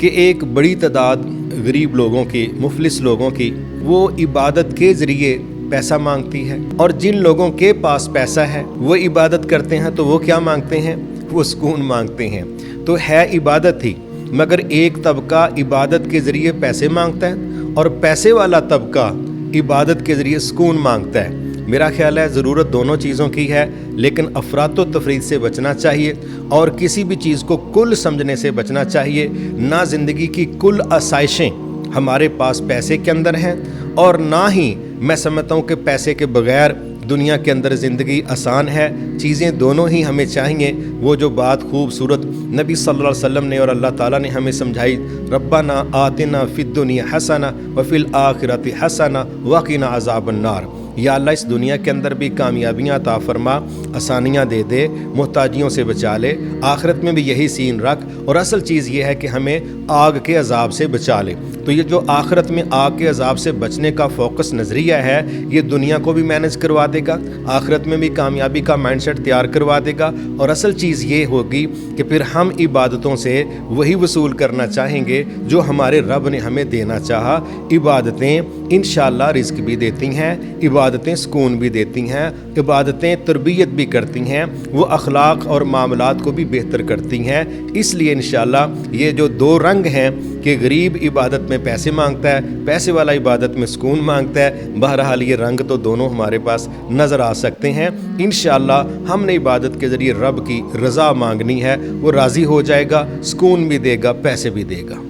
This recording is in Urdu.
کہ ایک بڑی تعداد غریب لوگوں کی، مفلس لوگوں کی، وہ عبادت کے ذریعے پیسہ مانگتی ہے، اور جن لوگوں کے پاس پیسہ ہے وہ عبادت کرتے ہیں تو وہ کیا مانگتے ہیں؟ وہ سکون مانگتے ہیں۔ تو ہے عبادت ہی، مگر ایک طبقہ عبادت کے ذریعے پیسے مانگتا ہے اور پیسے والا طبقہ عبادت کے ذریعے سکون مانگتا ہے۔ میرا خیال ہے ضرورت دونوں چیزوں کی ہے، لیکن افراط و تفریط سے بچنا چاہیے اور کسی بھی چیز کو کل سمجھنے سے بچنا چاہیے۔ نہ زندگی کی کل آسائشیں ہمارے پاس پیسے کے اندر ہیں، اور نہ ہی میں سمجھتا ہوں کہ پیسے کے بغیر دنیا کے اندر زندگی آسان ہے۔ چیزیں دونوں ہی ہمیں چاہیے۔ وہ جو بات خوبصورت نبی صلی اللہ علیہ وسلم نے اور اللہ تعالیٰ نے ہمیں سمجھائی، ربنا آتنا فی الدنیا حسنہ وفی الآخرۃ حسنہ وقنا عذاب النار، یا اللہ اس دنیا کے اندر بھی کامیابیاں عطا فرما، آسانیاں دے دے، محتاجیوں سے بچا لے، آخرت میں بھی یہی سین رکھ، اور اصل چیز یہ ہے کہ ہمیں آگ کے عذاب سے بچا لے۔ تو یہ جو آخرت میں آگ کے عذاب سے بچنے کا فوکس نظریہ ہے، یہ دنیا کو بھی مینج کروا دے گا، آخرت میں بھی کامیابی کا مائنڈ سیٹ تیار کروا دے گا، اور اصل چیز یہ ہوگی کہ پھر ہم عبادتوں سے وہی وصول کرنا چاہیں گے جو ہمارے رب نے ہمیں دینا چاہا۔ عبادتیں انشاءاللہ رزق بھی دیتی ہیں، عبادتیں سکون بھی دیتی ہیں، عبادتیں تربیت بھی کرتی ہیں، وہ اخلاق اور معاملات کو بھی بہتر کرتی ہیں۔ اس لیے انشاءاللہ یہ جو دو رنگ ہیں کہ غریب عبادت میں پیسے مانگتا ہے، پیسے والا عبادت میں سکون مانگتا ہے، بہرحال یہ رنگ تو دونوں ہمارے پاس نظر آ سکتے ہیں۔ انشاءاللہ ہم نے عبادت کے ذریعے رب کی رضا مانگنی ہے، وہ راضی ہو جائے گا، سکون بھی دے گا، پیسے بھی دے گا۔